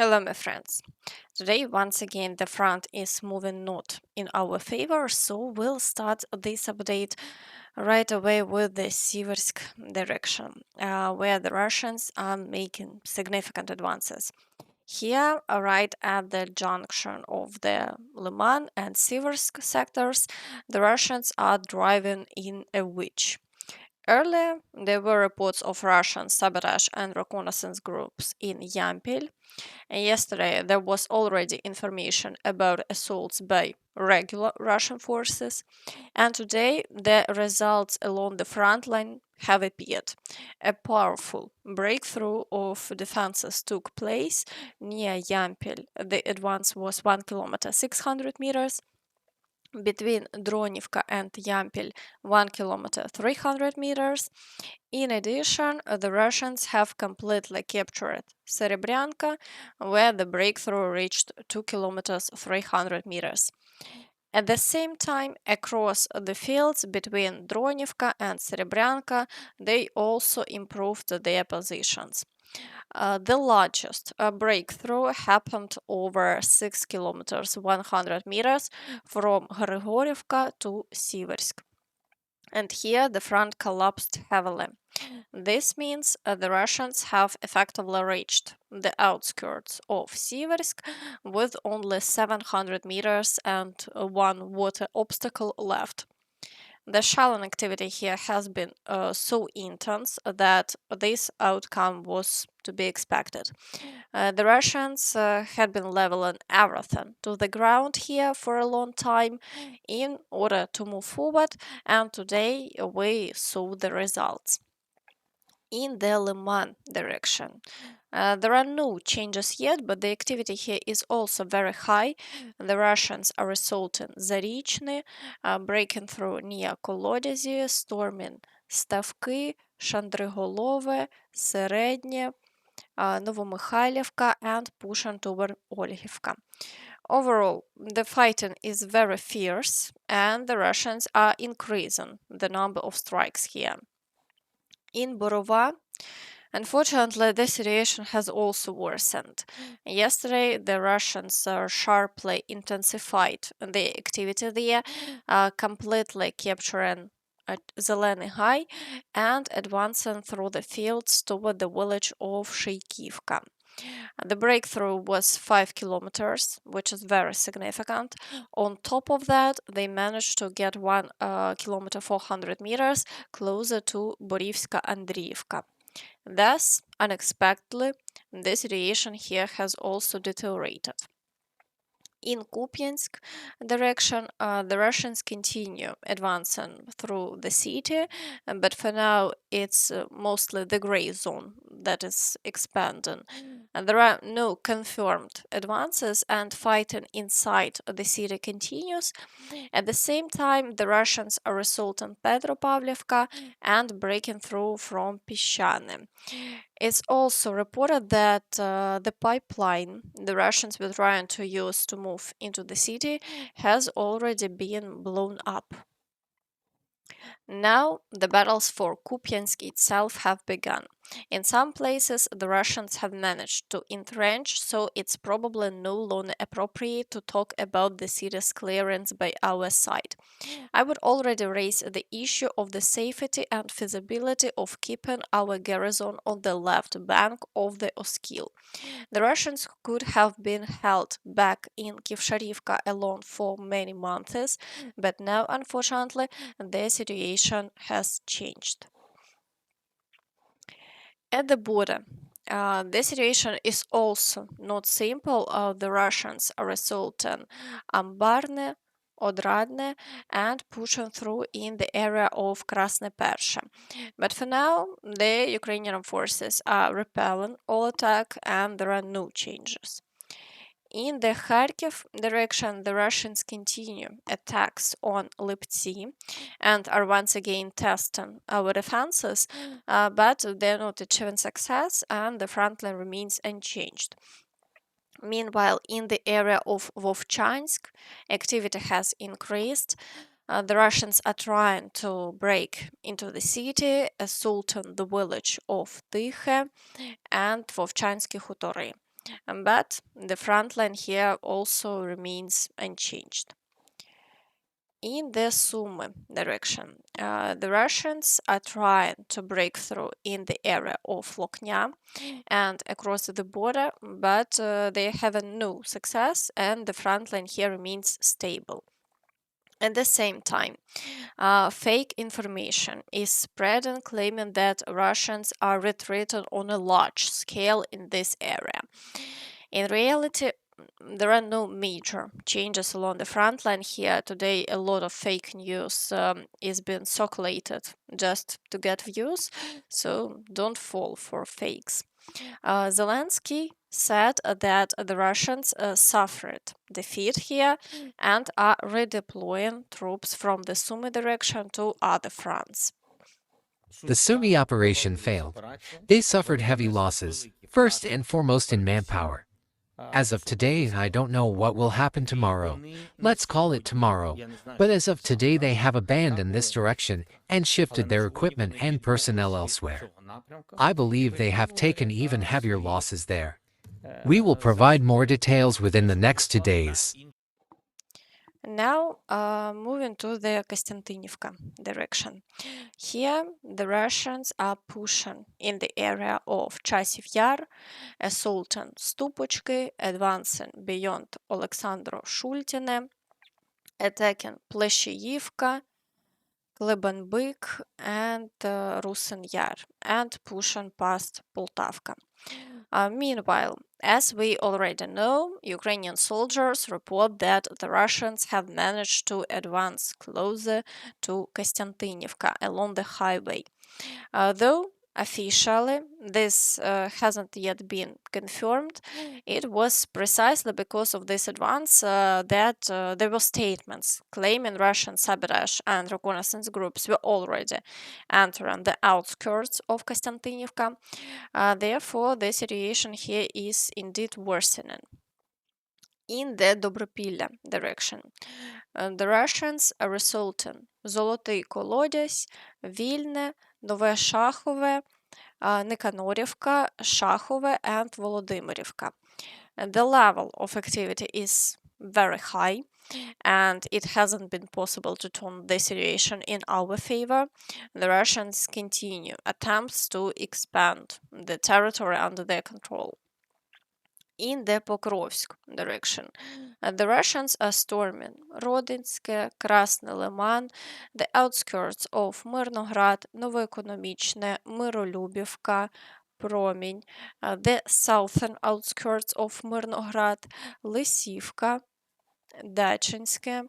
Hello, my friends. Today, once again, the front is moving not in our favor, so we'll start this update right away with the Siversk direction, where the Russians are making significant advances. Here, right at the junction of the Lyman and Siversk sectors, the Russians are driving in a wedge. Earlier, there were reports of Russian sabotage and reconnaissance groups in Yampil, and yesterday, there was already information about assaults by regular Russian forces, and today, the results along the front line have appeared. A powerful breakthrough of defenses took place near Yampil. The advance was 1 kilometer 600 meters. Between Dronivka and Yampil, 1 kilometer 300 meters. In addition, the Russians have completely captured Serebryanka, where the breakthrough reached 2 kilometers 300 meters. At the same time, across the fields between Dronivka and Serebryanka, they also improved their positions. The largest breakthrough happened over 6 kilometers 100 meters from Hryhorivka to Siversk. And here the front collapsed heavily. This means the Russians have effectively reached the outskirts of Siversk with only 700 meters and one water obstacle left. The shelling activity here has been so intense that this outcome was to be expected. The Russians had been leveling everything to the ground here for a long time in order to move forward, and today we saw the results. In the Liman direction. There are no changes yet, but the activity here is also very high. The Russians are assaulting Zarychny, breaking through near Kolodezi, storming Stavky, Shandrigolove, Serednye, Novomykhailivka, and pushing toward Olhivka. Overall, the fighting is very fierce, and the Russians are increasing the number of strikes here. In Borova, unfortunately, the situation has also worsened. Yesterday, the Russians sharply intensified the activity there, completely capturing Zeleny High and advancing through the fields toward the village of Sheikivka. The breakthrough was 5 kilometers, which is very significant. On top of that, they managed to get 1 kilometer 400 meters closer to Borivska Andriivka. Thus, unexpectedly, the situation here has also deteriorated. In Kupyansk direction, the Russians continue advancing through the city, but for now it's mostly the gray zone that is expanding. And there are no confirmed advances, and fighting inside the city continues. At the same time, the Russians are assaulting Petropavlivka and breaking through from Pishane. It's also reported that the pipeline the Russians were trying to use to move into the city has already been blown up. Now, the battles for Kupyansk itself have begun. In some places, the Russians have managed to entrench, so it's probably no longer appropriate to talk about the city's clearance by our side. I would already raise the issue of the safety and feasibility of keeping our garrison on the left bank of the Oskil. The Russians could have been held back in Kivsharivka alone for many months, but now, unfortunately, the situation has changed. At the border, the situation is also not simple. The Russians are assaulting Ambarne, Odradne, and pushing through in the area of Krasne Persha. But for now, the Ukrainian forces are repelling all attack and there are no changes. In the Kharkiv direction, the Russians continue attacks on Liptsi and are once again testing our defenses, but they're not achieving success and the front line remains unchanged. Meanwhile, in the area of Vovchansk, activity has increased. The Russians are trying to break into the city, assaulting the village of Tykhe and Vovchansky Hutory. But the front line here also remains unchanged. In the Sumy direction, the Russians are trying to break through in the area of Loknya and across the border, but they have no success, and the front line here remains stable. At the same time, fake information is spreading, claiming that Russians are retreating on a large scale in this area. In reality, there are no major changes along the front line here. Today, a lot of fake news is being circulated just to get views, so don't fall for fakes. Zelensky said that the Russians suffered defeat here and are redeploying troops from the Sumy direction to other fronts. The Sumy operation failed. They suffered heavy losses, first and foremost in manpower. As of today, I don't know what will happen tomorrow. Let's call it tomorrow. But as of today, they have abandoned this direction and shifted their equipment and personnel elsewhere. I believe they have taken even heavier losses there. We will provide more details within the next 2 days. Now, moving to the Konstantinivka direction. Here, the Russians are pushing in the area of Chasiv Yar, assaulting Stupochki, advancing beyond Alexandro Shultine, attacking Pleshiyivka, Klebenbyk, and Rusin Yar, and pushing past Poltavka. Meanwhile, as we already know, Ukrainian soldiers report that the Russians have managed to advance closer to Konstantinivka along the highway. Though officially this hasn't yet been confirmed, it was precisely because of this advance that there were statements claiming Russian sabotage and reconnaissance groups were already entering the outskirts of Konstantinivka. Therefore, the situation here is indeed worsening. In the Dobropilla direction, the Russians are assaulting Zolotый Колодязь, Vilna, Nove Shahove, Nikanorivka, Shahove, and Volodymyrivka. The level of activity is very high, and it hasn't been possible to turn the situation in our favor. The Russians continue attempts to expand the territory under their control. In the Pokrovsk direction, the Russians are storming Rodinske, Krasny Liman, the outskirts of Mirnograd, Novoekonomichne, Mirolubivka, Promень, the southern outskirts of Mirnograd, Lysivka, Dachinske,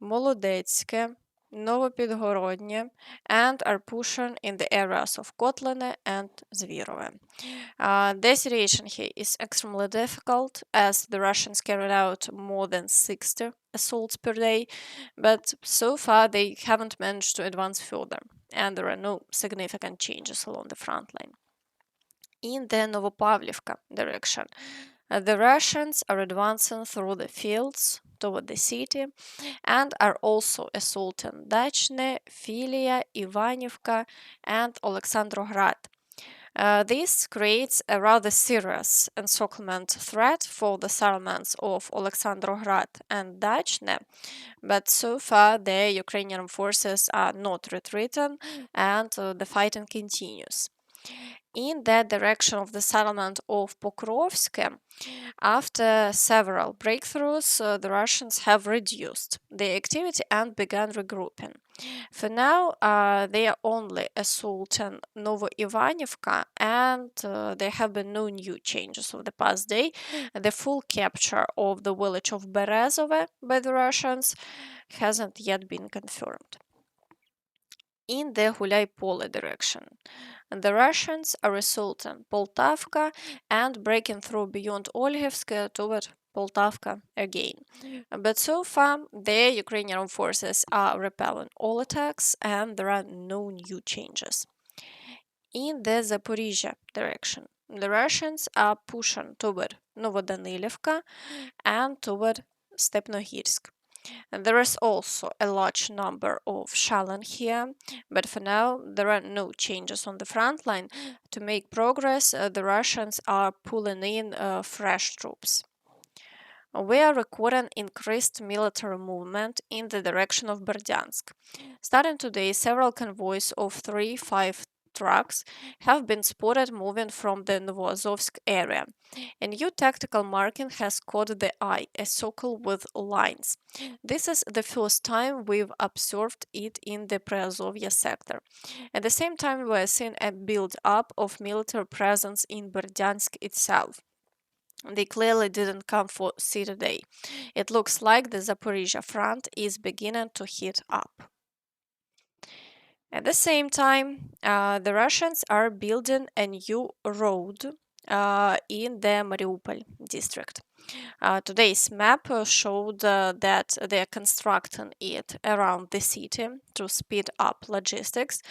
Molodetske, Novopidgorodny, and are pushing in the areas of Kotlene and Zvirove. The situation here is extremely difficult as the Russians carried out more than 60 assaults per day, but so far they haven't managed to advance further, and there are no significant changes along the front line. In the Novopavlivka direction, the Russians are advancing through the fields toward the city and are also assaulting Dachne, Filia, Ivanivka, and Alexandrograd. This creates a rather serious encirclement threat for the settlements of Alexandrograd and Dachne, but so far the Ukrainian forces are not retreating and the fighting continues. In that direction of the settlement of Pokrovsk, after several breakthroughs, the Russians have reduced their activity and began regrouping. For now, they are only assaulting Novoivanivka, and there have been no new changes over the past day. The full capture of the village of Berezove by the Russians hasn't yet been confirmed. In the Hulai-Pole direction, the Russians are assaulting Poltavka and breaking through beyond Olhivsk toward Poltavka again. But so far, the Ukrainian forces are repelling all attacks and there are no new changes. In the Zaporizhia direction, the Russians are pushing toward Novodanilivka and toward Stepnohirsk. And there is also a large number of Shalin here, but for now there are no changes on the front line. To make progress, the Russians are pulling in fresh troops. We are recording increased military movement in the direction of Berdyansk. Starting today, several convoys of 3-5 trucks have been spotted moving from the Novoazovsk area. A new tactical marking has caught the eye, a circle with lines. This is the first time we've observed it in the Priazovya sector. At the same time, we are seeing a build-up of military presence in Berdyansk itself. They clearly didn't come for today. It looks like the Zaporizhia front is beginning to heat up. At the same time, the Russians are building a new road in the Mariupol district. Today's map showed that they are constructing it around the city to speed up logistics.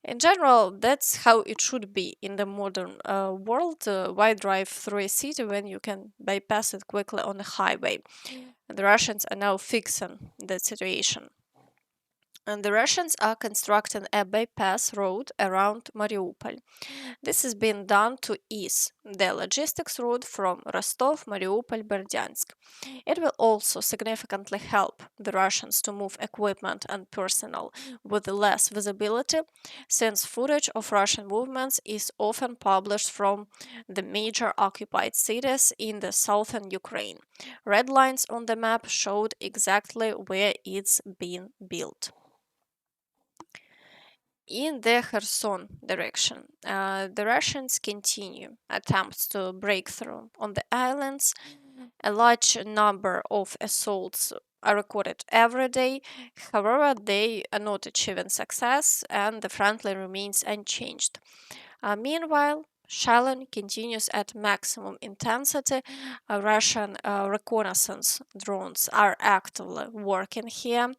In general, that's how it should be in the modern world. Why drive through a city when you can bypass it quickly on a highway? The Russians are now fixing that situation. And the Russians are constructing a bypass road around Mariupol. This is being done to ease the logistics route from Rostov, Mariupol, Berdyansk. It will also significantly help the Russians to move equipment and personnel with less visibility, since footage of Russian movements is often published from the major occupied cities in the southern Ukraine. Red lines on the map showed exactly where it's being built. In the Kherson direction, the Russians continue attempts to break through on the islands. A large number of assaults are recorded every day. However, they are not achieving success, and the front line remains unchanged. Meanwhile, shelling continues at maximum intensity. Russian reconnaissance drones are actively working here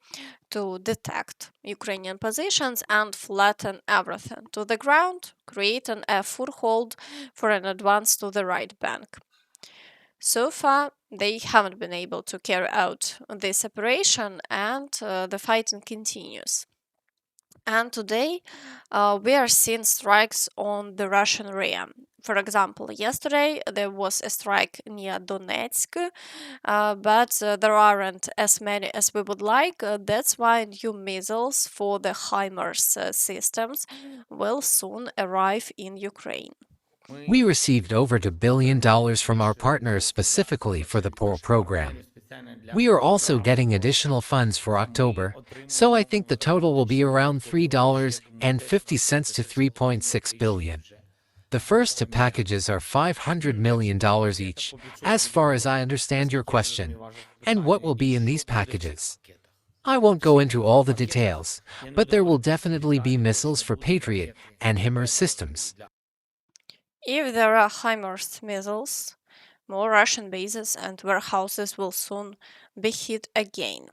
to detect Ukrainian positions and flatten everything to the ground, creating a foothold for an advance to the right bank. So far, they haven't been able to carry out this operation, and the fighting continues. And today, we are seeing strikes on the Russian area. For example, yesterday there was a strike near Donetsk, but there aren't as many as we would like. That's why new missiles for the HIMARS systems will soon arrive in Ukraine. We received over $2 billion from our partners specifically for the POR program. We are also getting additional funds for October, so I think the total will be around $3.50 to $3.6 billion. The first two packages are $500 million each, as far as I understand your question. And what will be in these packages? I won't go into all the details, but there will definitely be missiles for Patriot and HIMARS systems. If there are HIMARS missiles, more Russian bases and warehouses will soon be hit again.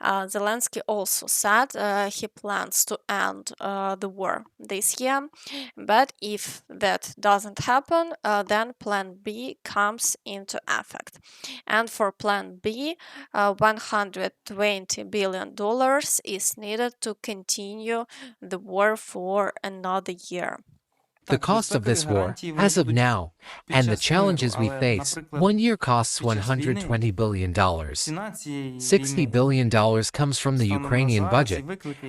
Zelensky also said he plans to end the war this year, but if that doesn't happen, then Plan B comes into effect. And for Plan B, $120 billion is needed to continue the war for another year. The cost of this war, as of now, and the challenges we face, 1 year costs $120 billion. $60 billion comes from the Ukrainian budget,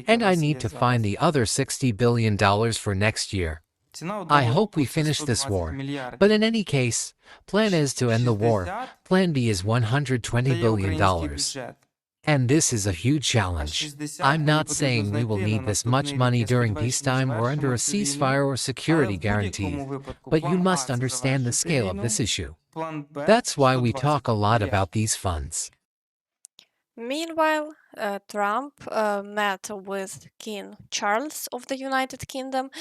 and I need to find the other $60 billion for next year. I hope we finish this war, but in any case, plan is to end the war, plan B is $120 billion. And this is a huge challenge. I'm not saying we will need this much money during peacetime or under a ceasefire or security guarantees, but you must understand the scale of this issue. That's why we talk a lot about these funds. Meanwhile, Trump met with King Charles of the United Kingdom.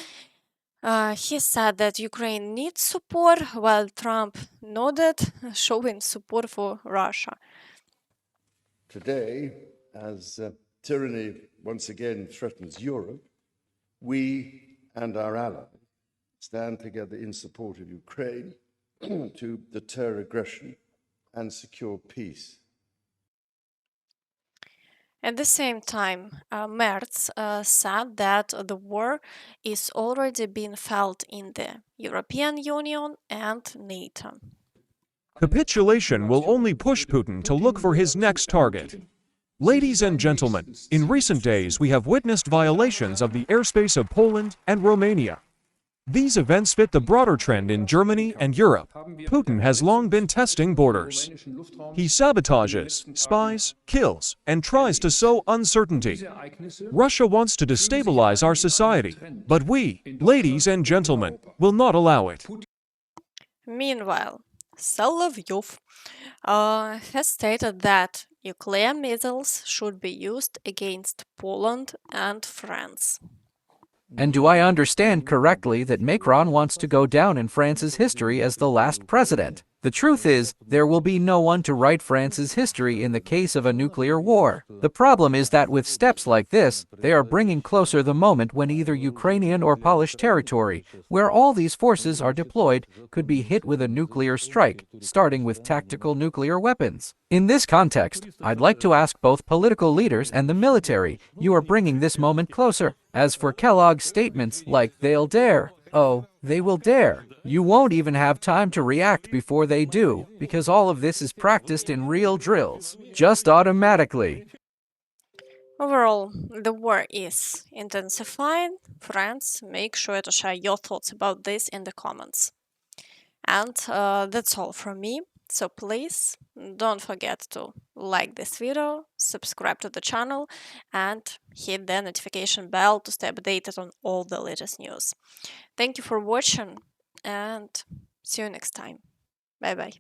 He said that Ukraine needs support, while Trump nodded, showing support for Russia. Today, as tyranny once again threatens Europe, we and our allies stand together in support of Ukraine to deter aggression and secure peace. At the same time, Merz said that the war is already being felt in the European Union and NATO. Capitulation will only push Putin to look for his next target. Ladies and gentlemen, in recent days we have witnessed violations of the airspace of Poland and Romania. These events fit the broader trend in Germany and Europe. Putin has long been testing borders. He sabotages, spies, kills, and tries to sow uncertainty. Russia wants to destabilize our society, but we, ladies and gentlemen, will not allow it. Meanwhile, Solovyov has stated that nuclear missiles should be used against Poland and France. And do I understand correctly that Macron wants to go down in France's history as the last president? The truth is, there will be no one to write France's history in the case of a nuclear war. The problem is that with steps like this, they are bringing closer the moment when either Ukrainian or Polish territory, where all these forces are deployed, could be hit with a nuclear strike, starting with tactical nuclear weapons. In this context, I'd like to ask both political leaders and the military, you are bringing this moment closer. As for Kellogg's statements like they'll dare, oh, they will dare. You won't even have time to react before they do, because all of this is practiced in real drills, just automatically. Overall, the war is intensifying. Friends, make sure to share your thoughts about this in the comments. And that's all from me. So please don't forget to like this video, subscribe to the channel, and hit the notification bell to stay updated on all the latest news. Thank you for watching and see you next time. Bye bye.